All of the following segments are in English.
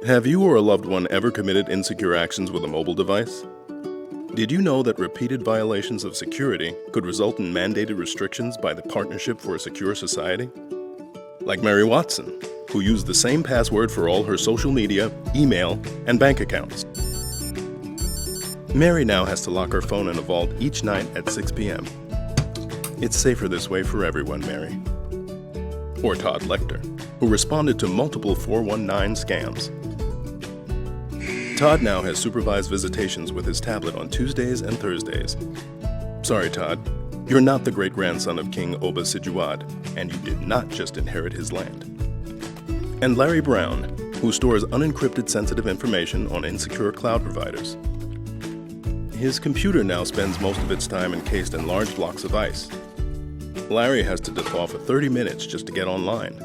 Have you or a loved one ever committed insecure actions with a mobile device? Did you know that repeated violations of security could result in mandated restrictions by the Partnership for a Secure Society? Like Mary Watson, who used the same password for all her social media, email, and bank accounts. Mary now has to lock her phone in a vault each night at 6 p.m. It's safer this way for everyone, Mary. Or Todd Lecter, who responded to multiple 419 scams. Todd now has supervised visitations with his tablet on Tuesdays and Thursdays. Sorry, Todd, you're not the great-grandson of King Oba Sijuad, and you did not just inherit his land. And Larry Brown, who stores unencrypted sensitive information on insecure cloud providers. His computer now spends most of its time encased in large blocks of ice. Larry has to dip off for 30 minutes just to get online.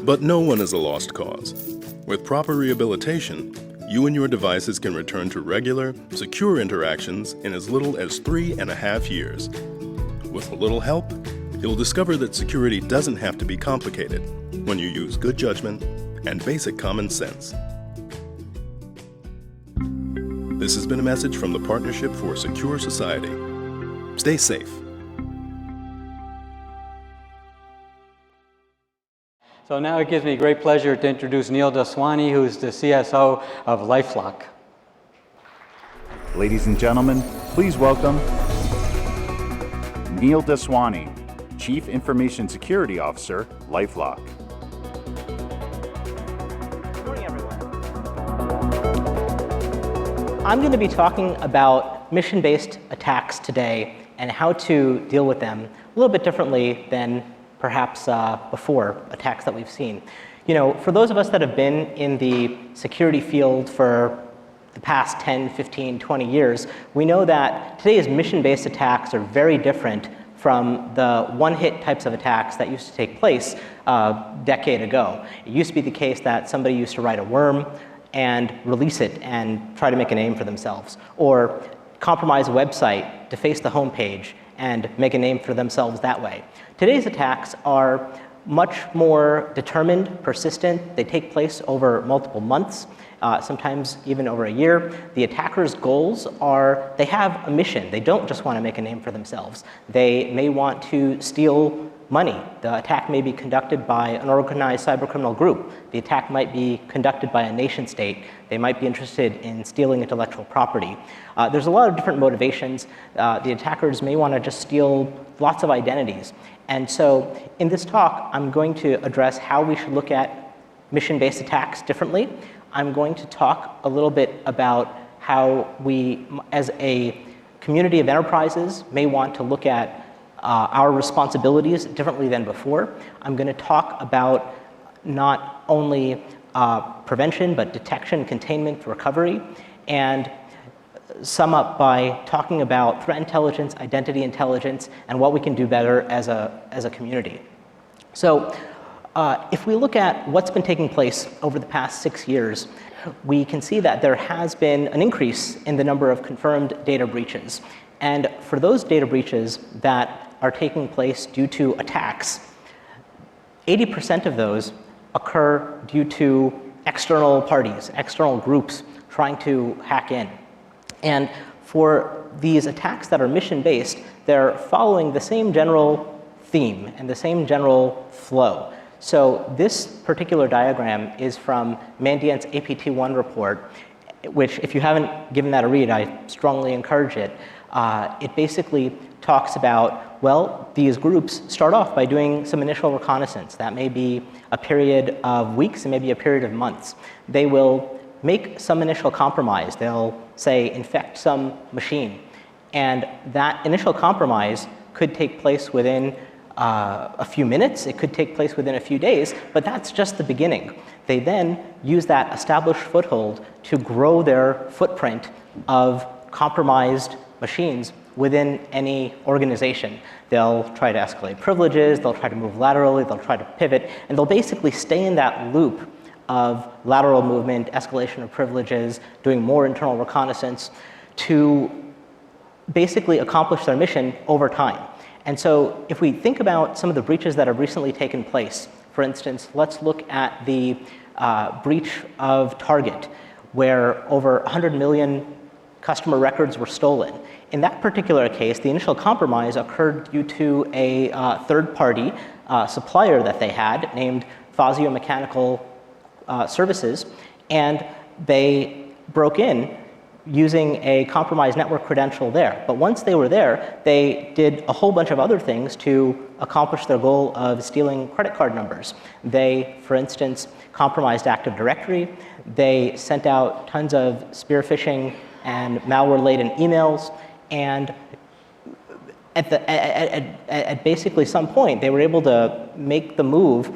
But no one is a lost cause. With proper rehabilitation, you and your devices can return to regular, secure interactions in as little as 3.5 years. With a little help, you'll discover that security doesn't have to be complicated when you use good judgment and basic common sense. This has been a message from the Partnership for a Secure Society. Stay safe. So now it gives me great pleasure to introduce Neil Daswani, who is the CSO of LifeLock. Ladies and gentlemen, please welcome Neil Daswani, Chief Information Security Officer, LifeLock. Good morning, everyone. I'm going to be talking about mission-based attacks today and how to deal with them a little bit differently than perhaps before attacks that we've seen. You know, for those of us that have been in the security field for the past 10, 15, 20 years, we know that today's mission-based attacks are very different from the one-hit types of attacks that used to take place a decade ago. It used to be the case that somebody used to write a worm and release it and try to make a name for themselves, or compromise a website, deface the homepage, and make a name for themselves that way. Today's attacks are much more determined, persistent. They take place over multiple months, sometimes even over a year. The attacker's goals are, they have a mission. They don't just want to make a name for themselves. They may want to steal money. The attack may be conducted by an organized cybercriminal group. The attack might be conducted by a nation state. They might be interested in stealing intellectual property. There's a lot of different motivations. The attackers may want to just steal lots of identities. And so in this talk, I'm going to address how we should look at mission-based attacks differently. I'm going to talk a little bit about how we, as a community of enterprises, may want to look at our responsibilities differently than before. I'm going to talk about not only prevention, but detection, containment, recovery, and sum up by talking about threat intelligence, identity intelligence, and what we can do better as a community. So if we look at what's been taking place over the past 6 years, we can see that there has been an increase in the number of confirmed data breaches. And for those data breaches that are taking place due to attacks, 80% of those occur due to external parties, external groups trying to hack in. And for these attacks that are mission-based, they're following the same general theme and the same general flow. So this particular diagram is from Mandiant's APT1 report, which if you haven't given that a read, I strongly encourage it. It basically talks about, well, these groups start off by doing some initial reconnaissance. That may be a period of weeks, it may be a period of months. They will make some initial compromise. They'll say infect some machine. And that initial compromise could take place within a few minutes, it could take place within a few days, but that's just the beginning. They then use that established foothold to grow their footprint of compromised machines within any organization. They'll try to escalate privileges, they'll try to move laterally, they'll try to pivot, and they'll basically stay in that loop of lateral movement, escalation of privileges, doing more internal reconnaissance to basically accomplish their mission over time. And so if we think about some of the breaches that have recently taken place, for instance, let's look at the breach of Target, where over 100 million customer records were stolen. In that particular case, the initial compromise occurred due to a third-party supplier that they had named Fazio Mechanical Services, and they broke in using a compromised network credential there. But once they were there, they did a whole bunch of other things to accomplish their goal of stealing credit card numbers. They, for instance, compromised Active Directory. They sent out tons of spear phishing and malware-laden emails, and at basically some point, they were able to make the move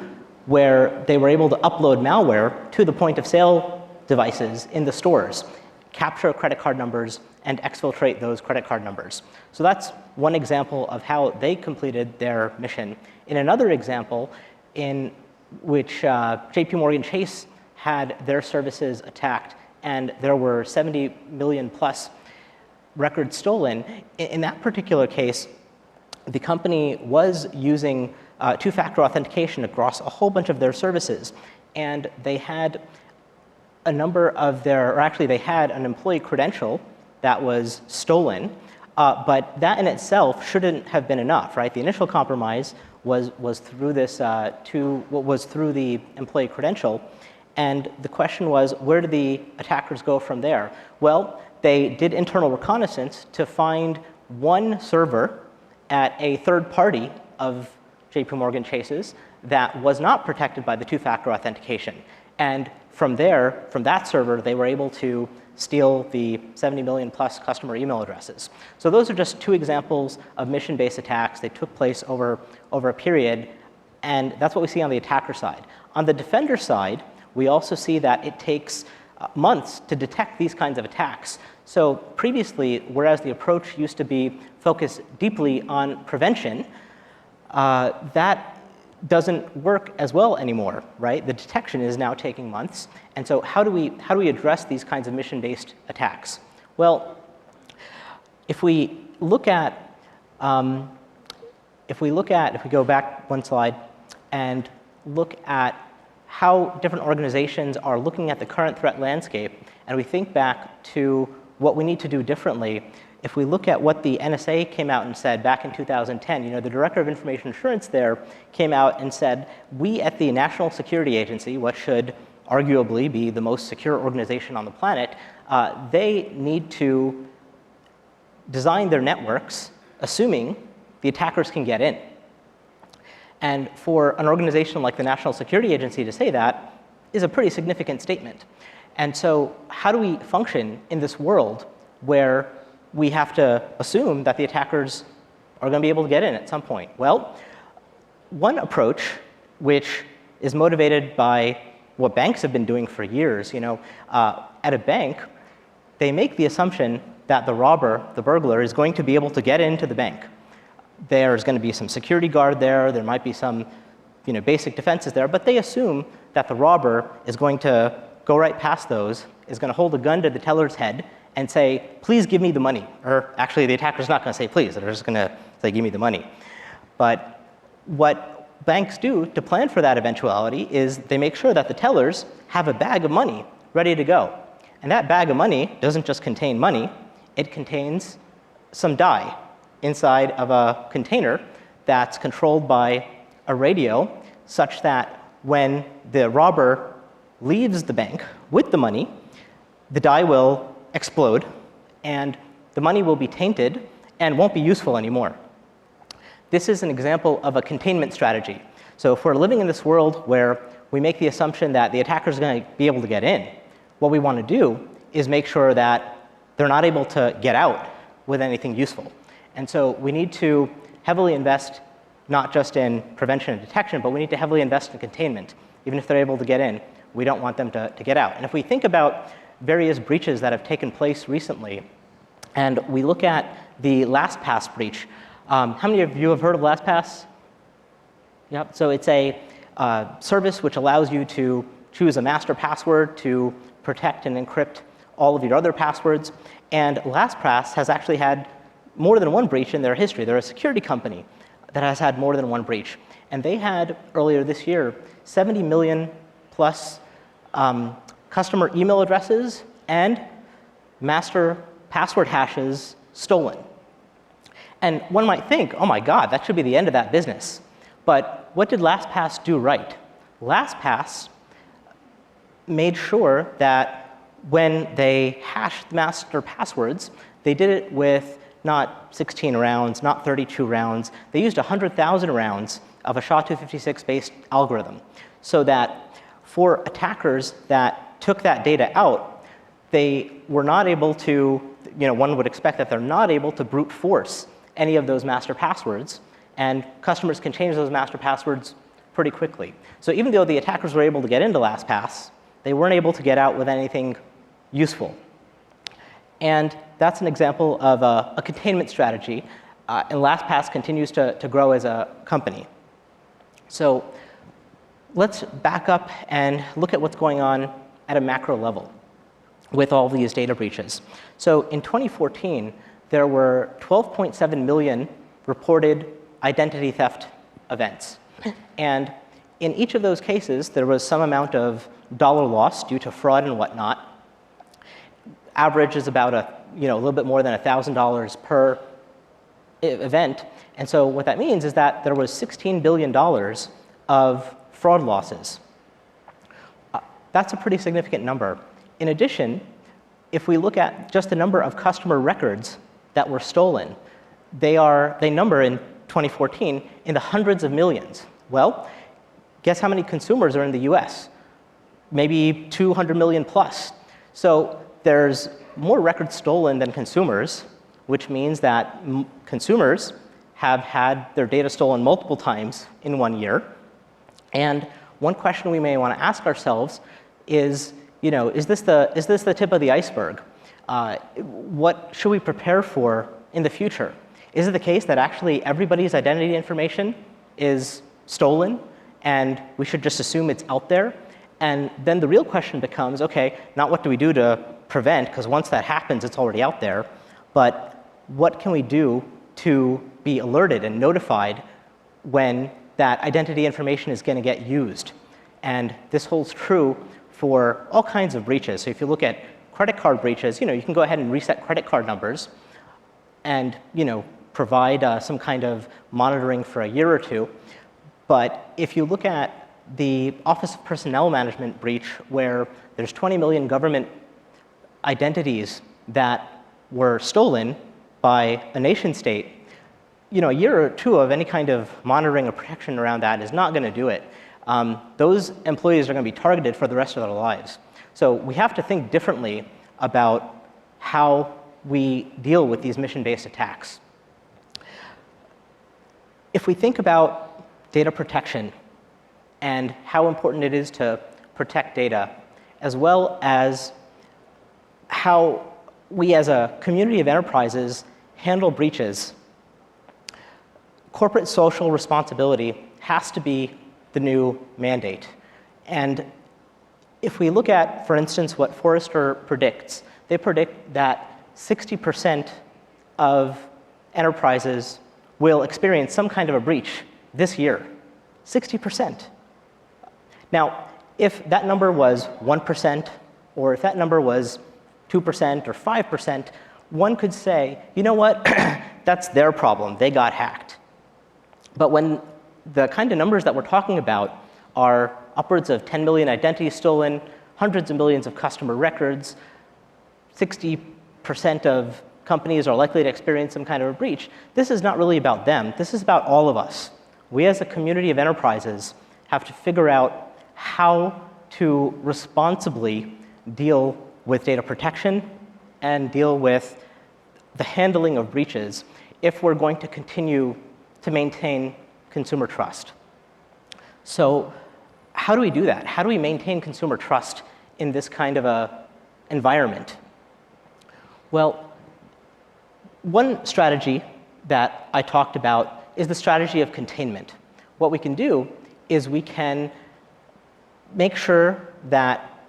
where they were able to upload malware to the point-of-sale devices in the stores, capture credit card numbers, and exfiltrate those credit card numbers. So that's one example of how they completed their mission. In another example, in which JP Morgan Chase had their services attacked, and there were 70 million plus records stolen. In that particular case, the company was using two-factor authentication across a whole bunch of their services, and they had a number of their, or actually they had an employee credential that was stolen, but that in itself shouldn't have been enough, right? The initial compromise was through this was through the employee credential, and the question was, where did the attackers go from there? Well, they did internal reconnaissance to find one server at a third party of JP Morgan Chase's that was not protected by the two-factor authentication. And from there, from that server, they were able to steal the 70 million plus customer email addresses. So those are just two examples of mission-based attacks. They took place over a period, and that's what we see on the attacker side. On the defender side, we also see that it takes months to detect these kinds of attacks. So previously, whereas the approach used to be focused deeply on prevention, that doesn't work as well anymore, right? The detection is now taking months. And so how do we address these kinds of mission-based attacks? Well, if we go back one slide and look at how different organizations are looking at the current threat landscape, and we think back to what we need to do differently. If we look at what the NSA came out and said back in 2010, the Director of Information Assurance there came out and said, we at the National Security Agency, what should arguably be the most secure organization on the planet, they need to design their networks assuming the attackers can get in. And for an organization like the National Security Agency to say that is a pretty significant statement. And so how do we function in this world where we have to assume that the attackers are going to be able to get in at some point? Well, one approach, which is motivated by what banks have been doing for years, at a bank, they make the assumption that the robber, the burglar, is going to be able to get into the bank. There's going to be some security guard there, there might be some basic defenses there, but they assume that the robber is going to go right past those, is going to hold a gun to the teller's head and say, please give me the money. Or actually, the attacker's not going to say please, they're just going to say, give me the money. But what banks do to plan for that eventuality is they make sure that the tellers have a bag of money ready to go. And that bag of money doesn't just contain money, it contains some dye inside of a container that's controlled by a radio, such that when the robber leaves the bank with the money, the dye will explode, and the money will be tainted and won't be useful anymore. This is an example of a containment strategy. So if we're living in this world where we make the assumption that the attacker is going to be able to get in, what we want to do is make sure that they're not able to get out with anything useful. And so we need to heavily invest not just in prevention and detection, but we need to heavily invest in containment. Even if they're able to get in, we don't want them to get out. And if we think about various breaches that have taken place recently, and we look at the LastPass breach. How many of you have heard of LastPass? Yep. So it's a service which allows you to choose a master password to protect and encrypt all of your other passwords. And LastPass has actually had more than one breach in their history. They're a security company that has had more than one breach. And they had, earlier this year, 70 million plus customer email addresses and master password hashes stolen. And one might think, oh my God, that should be the end of that business. But what did LastPass do right? LastPass made sure that when they hashed master passwords, they did it with not 16 rounds, not 32 rounds. They used 100,000 rounds of a SHA-256-based algorithm, so that for attackers that took that data out, they were not able to, one would expect that they're not able to brute force any of those master passwords, and customers can change those master passwords pretty quickly. So even though the attackers were able to get into LastPass, they weren't able to get out with anything useful. And that's an example of a containment strategy, and LastPass continues to grow as a company. So let's back up and look at what's going on at a macro level with all these data breaches. So in 2014, there were 12.7 million reported identity theft events. And in each of those cases, there was some amount of dollar loss due to fraud and whatnot. Average is about a little bit more than $1,000 per event. And so what that means is that there was $16 billion of fraud losses. That's a pretty significant number. In addition, if we look at just the number of customer records that were stolen, they number in 2014 in the hundreds of millions. Well, guess how many consumers are in the US? Maybe 200 million plus. So there's more records stolen than consumers, which means that consumers have had their data stolen multiple times in 1 year. And one question we may want to ask ourselves is, is this the tip of the iceberg? What should we prepare for in the future? Is it the case that actually everybody's identity information is stolen and we should just assume it's out there? And then the real question becomes, okay, not what do we do to prevent, because once that happens, it's already out there, but what can we do to be alerted and notified when that identity information is going to get used? And this holds true for all kinds of breaches. So if you look at credit card breaches, you can go ahead and reset credit card numbers and provide some kind of monitoring for a year or two. But if you look at the Office of Personnel Management breach, where there's 20 million government identities that were stolen by a nation state, a year or two of any kind of monitoring or protection around that is not going to do it. Those employees are going to be targeted for the rest of their lives. So we have to think differently about how we deal with these mission-based attacks. If we think about data protection and how important it is to protect data, as well as how we as a community of enterprises handle breaches, corporate social responsibility has to be the new mandate. And if we look at, for instance, what Forrester predicts, they predict that 60% of enterprises will experience some kind of a breach this year. 60%. Now, if that number was 1%, or if that number was 2% or 5%, one could say, you know what, that's their problem, they got hacked. But when the kind of numbers that we're talking about are upwards of 10 million identities stolen, hundreds of millions of customer records, 60% of companies are likely to experience some kind of a breach, this is not really about them. This is about all of us. We as a community of enterprises have to figure out how to responsibly deal with data protection and deal with the handling of breaches if we're going to continue to maintain consumer trust. So how do we do that? How do we maintain consumer trust in this kind of a environment? Well, One strategy that I talked about is the strategy of containment. What we can do is we can make sure that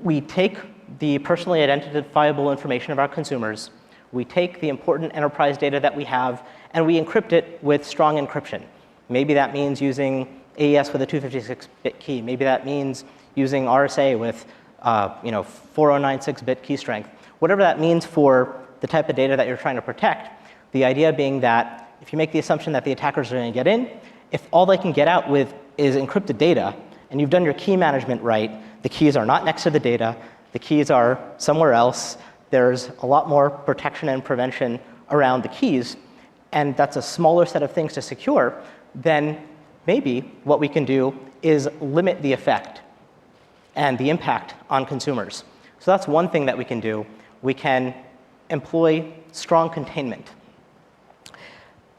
we take the personally identifiable information of our consumers, we take the important enterprise data that we have, and we encrypt it with strong encryption. Maybe that means using AES with a 256-bit key. Maybe that means using RSA with 4096-bit key strength. Whatever that means for the type of data that you're trying to protect, the idea being that if you make the assumption that the attackers are going to get in, if all they can get out with is encrypted data, and you've done your key management right, the keys are not next to the data, the keys are somewhere else, there's a lot more protection and prevention around the keys, and that's a smaller set of things to secure, then maybe what we can do is limit the effect and the impact on consumers. So that's one thing that we can do. We can employ strong containment.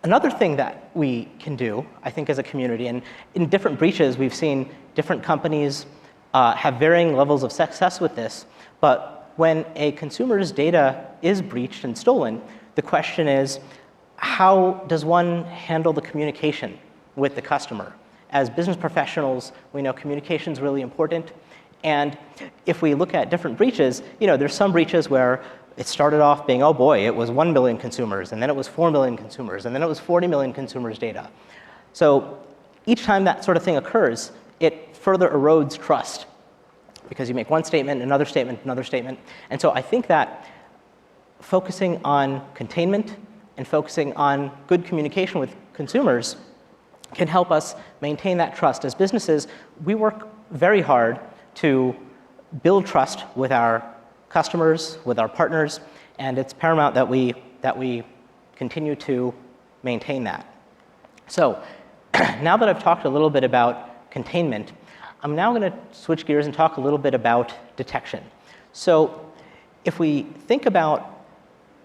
Another thing that we can do, I think, as a community, and in different breaches, we've seen different companies have varying levels of success with this, but when a consumer's data is breached and stolen, the question is, how does one handle the communication with the customer? As business professionals, we know communication is really important, and if we look at different breaches, there's some breaches where it started off being, oh boy, it was 1 million consumers, and then it was 4 million consumers, and then it was 40 million consumers' data. So each time that sort of thing occurs, it further erodes trust because you make one statement, another statement, another statement. And so I think that focusing on containment and focusing on good communication with consumers can help us maintain that trust. As businesses, we work very hard to build trust with our customers, with our partners, and it's paramount that we continue to maintain that. So now that I've talked a little bit about containment, I'm now going to switch gears and talk a little bit about detection. So if we think about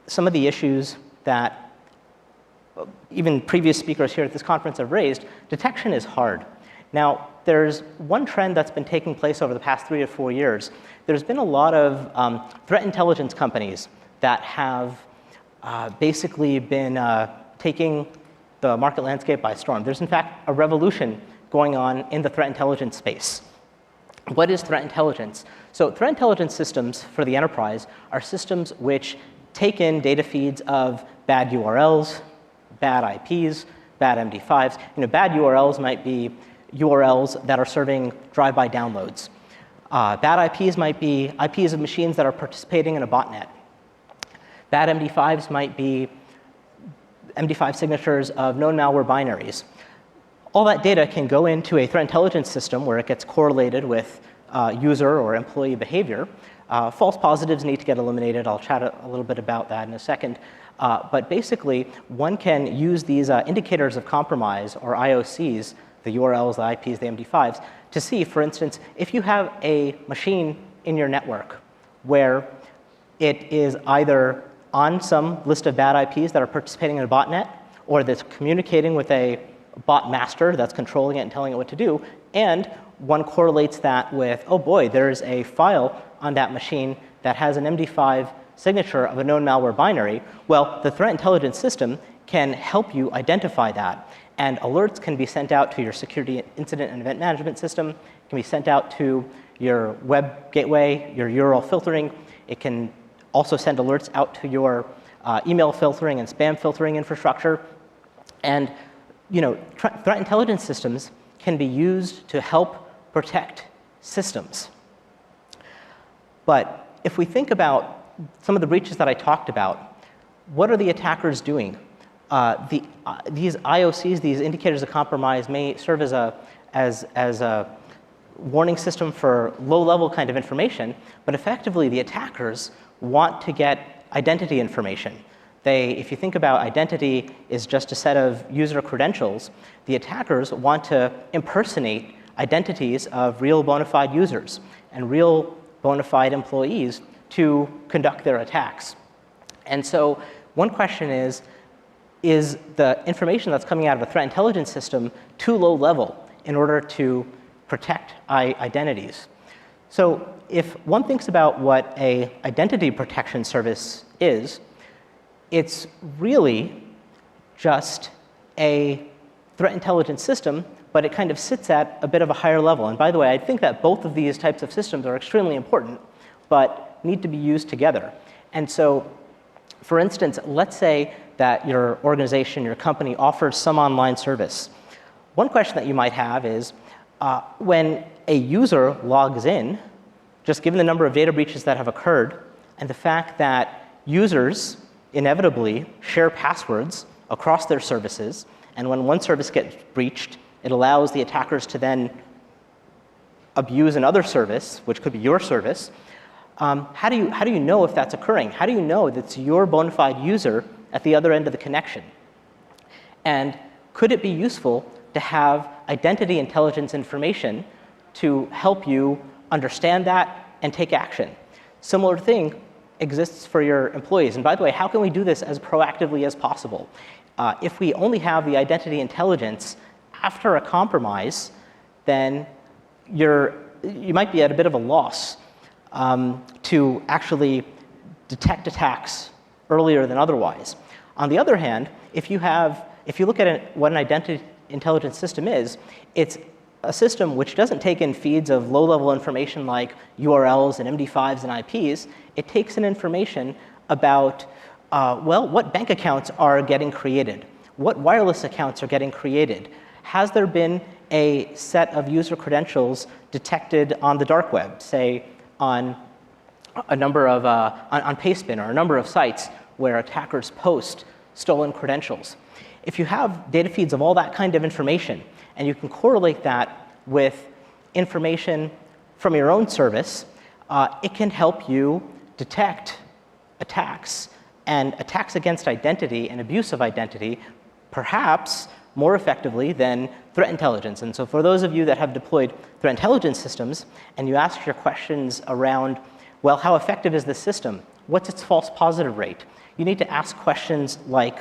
some of the issues that even previous speakers here at this conference have raised, detection is hard. Now, there's one trend that's been taking place over the past 3 to 4 years. There's been a lot of threat intelligence companies that have basically been taking the market landscape by storm. There's, in fact, a revolution going on in the threat intelligence space. What is threat intelligence? So threat intelligence systems for the enterprise are systems which take in data feeds of bad URLs, bad IPs, bad MD5s. Bad URLs might be URLs that are serving drive-by downloads. Bad IPs might be IPs of machines that are participating in a botnet. Bad MD5s might be MD5 signatures of known malware binaries. All that data can go into a threat intelligence system where it gets correlated with user or employee behavior. False positives need to get eliminated. I'll chat a little bit about that in a second. But basically, one can use these indicators of compromise, or IOCs, the URLs, the IPs, the MD5s, to see, for instance, if you have a machine in your network where it is either on some list of bad IPs that are participating in a botnet, or that's communicating with a bot master that's controlling it and telling it what to do, and one correlates that with, oh boy, there's a file on that machine that has an MD5 signature of a known malware binary, well, the threat intelligence system can help you identify that. And alerts can be sent out to your security incident and event management system, can be sent out to your web gateway, your URL filtering. It can also send alerts out to your email filtering and spam filtering infrastructure. And threat intelligence systems can be used to help protect systems. But if we think about some of the breaches that I talked about, what are the attackers doing? These IOCs, these indicators of compromise, may serve as a warning system for low-level kind of information, but effectively the attackers want to get identity information. If you think about identity is just a set of user credentials, the attackers want to impersonate identities of real bona fide users and real bona fide employees to conduct their attacks. And so one question is the information that's coming out of a threat intelligence system too low level in order to protect identities? So if one thinks about what an identity protection service is, it's really just a threat intelligence system, but it kind of sits at a bit of a higher level. And by the way, I think that both of these types of systems are extremely important, but need to be used together. And so, for instance, let's say that your organization, your company offers some online service. One question that you might have is, when a user logs in, just given the number of data breaches that have occurred, and the fact that users inevitably share passwords across their services, and when one service gets breached, it allows the attackers to then abuse another service, which could be your service. How do you know if that's occurring? How do you know that it's your bona fide user at the other end of the connection? And could it be useful to have identity intelligence information to help you understand that and take action? Similar thing exists for your employees. And by the way, how can we do this as proactively as possible? If we only have the identity intelligence after a compromise, then you might be at a bit of a loss to actually detect attacks earlier than otherwise. On the other hand, if you look at what an identity intelligence system is, it's a system which doesn't take in feeds of low-level information like URLs and MD5s and IPs. It takes in information about, what bank accounts are getting created, what wireless accounts are getting created. Has there been a set of user credentials detected on the dark web, say on a number of on Pastebin or a number of sites where attackers post stolen credentials? If you have data feeds of all that kind of information, and you can correlate that with information from your own service, it can help you detect attacks and attacks against identity and abuse of identity, perhaps more effectively than threat intelligence. And so for those of you that have deployed threat intelligence systems, and you ask your questions around, well, how effective is this system? What's its false positive rate? You need to ask questions like,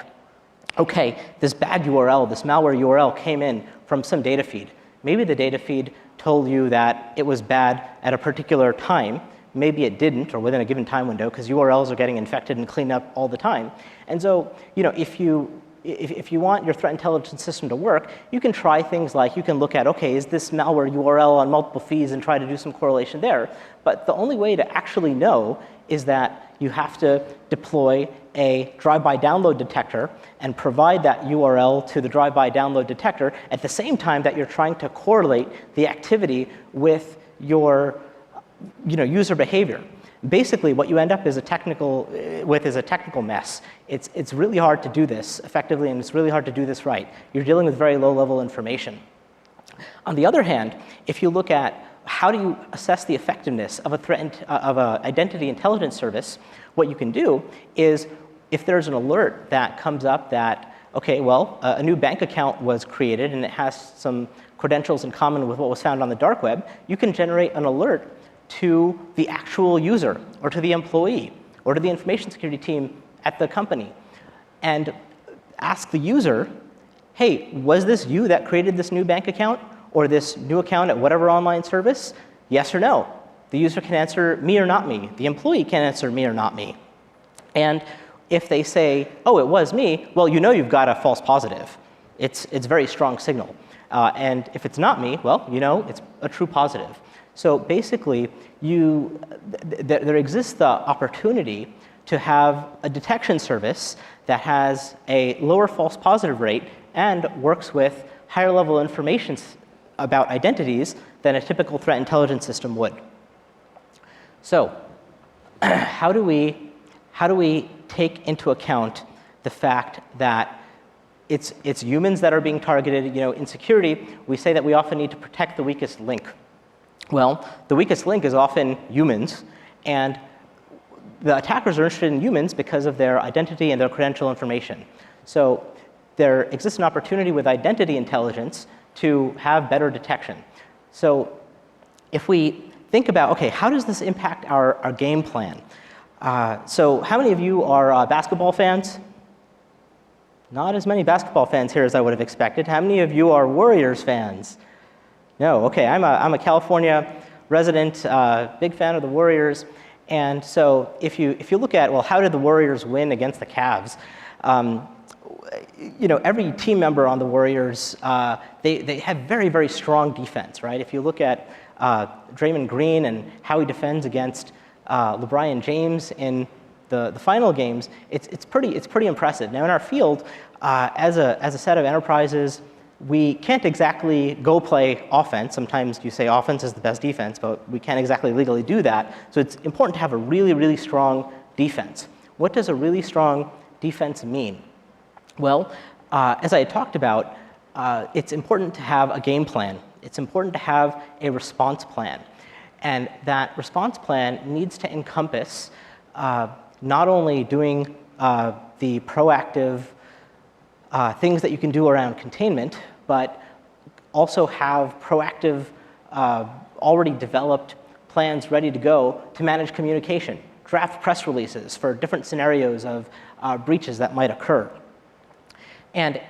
okay, this bad URL, this malware URL came in from some data feed. Maybe the data feed told you that it was bad at a particular time. Maybe it didn't, or within a given time window, because URLs are getting infected and cleaned up all the time. And so, if you want your threat intelligence system to work, you can try things like, you can look at, okay, is this malware URL on multiple feeds, and try to do some correlation there. But the only way to actually know is that you have to deploy a drive-by download detector and provide that URL to the drive-by download detector at the same time that you're trying to correlate the activity with your user behavior. Basically, what you end up with is a technical mess. It's really hard to do this effectively, and it's really hard to do this right. You're dealing with very low-level information. On the other hand, if you look at how do you assess the effectiveness of an identity intelligence service, what you can do is, if there's an alert that comes up that, okay, well, a new bank account was created and it has some credentials in common with what was found on the dark web, you can generate an alert to the actual user, or to the employee, or to the information security team at the company, and ask the user, hey, was this you that created this new bank account, or this new account at whatever online service? Yes or no? The user can answer me or not me. The employee can answer me or not me. And if they say, oh, it was me, well, you've got a false positive. It's a very strong signal. And if it's not me, well, it's a true positive. So basically, there exists the opportunity to have a detection service that has a lower false positive rate and works with higher level information about identities than a typical threat intelligence system would. So how do we take into account the fact that it's humans that are being targeted? In security, we say that we often need to protect the weakest link. Well, the weakest link is often humans, and the attackers are interested in humans because of their identity and their credential information. So there exists an opportunity with identity intelligence to have better detection. So if we think about, okay, how does this impact our game plan? So how many of you are basketball fans? Not as many basketball fans here as I would have expected. How many of you are Warriors fans? No, okay, I'm a California resident, big fan of the Warriors, And so if you look at, well, how did the Warriors win against the Cavs? Every team member on the Warriors, they have very, very strong defense, right? If you look at Draymond Green and how he defends against LeBron James in the final games, it's pretty impressive. Now in our field, as a set of enterprises, we can't exactly go play offense. Sometimes you say offense is the best defense, but we can't exactly legally do that. So it's important to have a really, really strong defense. What does a really strong defense mean? Well, as I had talked about, it's important to have a game plan. It's important to have a response plan. And that response plan needs to encompass not only doing the proactive things that you can do around containment, but also have proactive, already developed plans ready to go to manage communication, draft press releases for different scenarios of breaches that might occur. And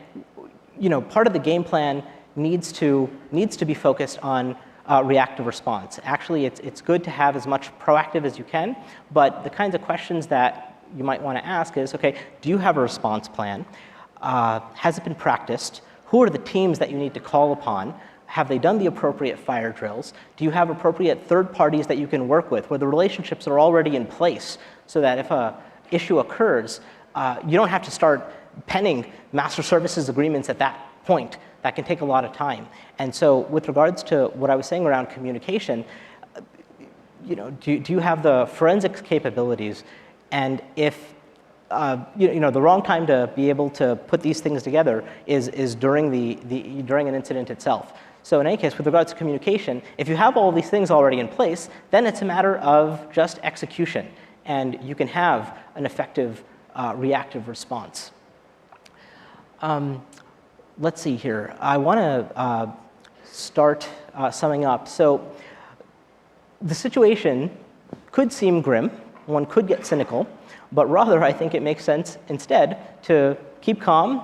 part of the game plan needs to be focused on reactive response. Actually, it's good to have as much proactive as you can, but the kinds of questions that you might want to ask is, okay, do you have a response plan? Has it been practiced? Who are the teams that you need to call upon? Have they done the appropriate fire drills? Do you have appropriate third parties that you can work with where the relationships are already in place so that if an issue occurs, you don't have to start penning master services agreements at that point? That can take a lot of time. And so with regards to what I was saying around communication, do you have the forensics capabilities? And if the wrong time to be able to put these things together is during during an incident itself. So in any case, with regards to communication, if you have all of these things already in place, then it's a matter of just execution, and you can have an effective reactive response. Let's see here. I want to start summing up. So the situation could seem grim. One could get cynical. But rather, I think it makes sense instead to keep calm,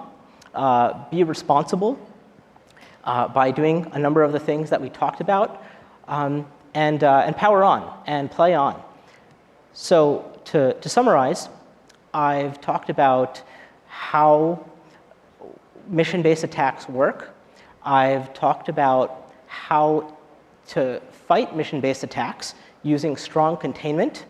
be responsible by doing a number of the things that we talked about, and power on and play on. So to summarize, I've talked about how mission-based attacks work. I've talked about how to fight mission-based attacks using strong containment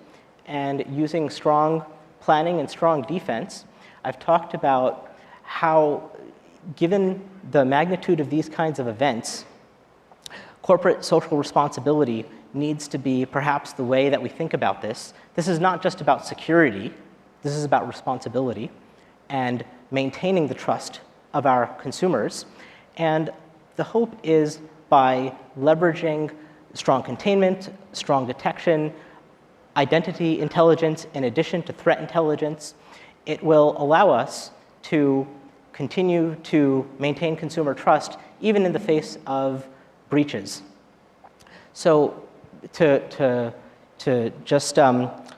and using strong planning and strong defense. I've talked about how, given the magnitude of these kinds of events, corporate social responsibility needs to be perhaps the way that we think about this. This is not just about security. This is about responsibility and maintaining the trust of our consumers. And the hope is by leveraging strong containment, strong detection, identity intelligence in addition to threat intelligence, it will allow us to continue to maintain consumer trust even in the face of breaches. So to just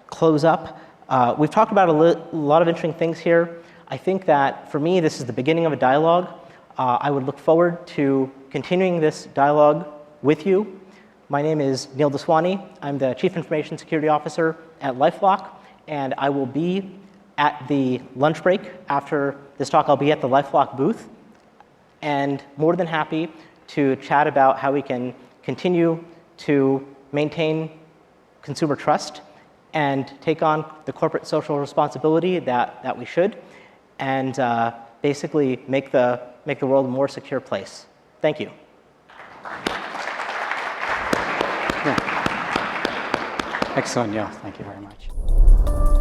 close up, we've talked about a lot of interesting things here. I think that for me, this is the beginning of a dialogue. I would look forward to continuing this dialogue with you. My name is Neil Daswani. I'm the Chief Information Security Officer at LifeLock, and I will be at the lunch break after this talk. I'll be at the LifeLock booth, and more than happy to chat about how we can continue to maintain consumer trust and take on the corporate social responsibility that we should, and basically make the world a more secure place. Thank you. Excellent, yeah. Thank you very much.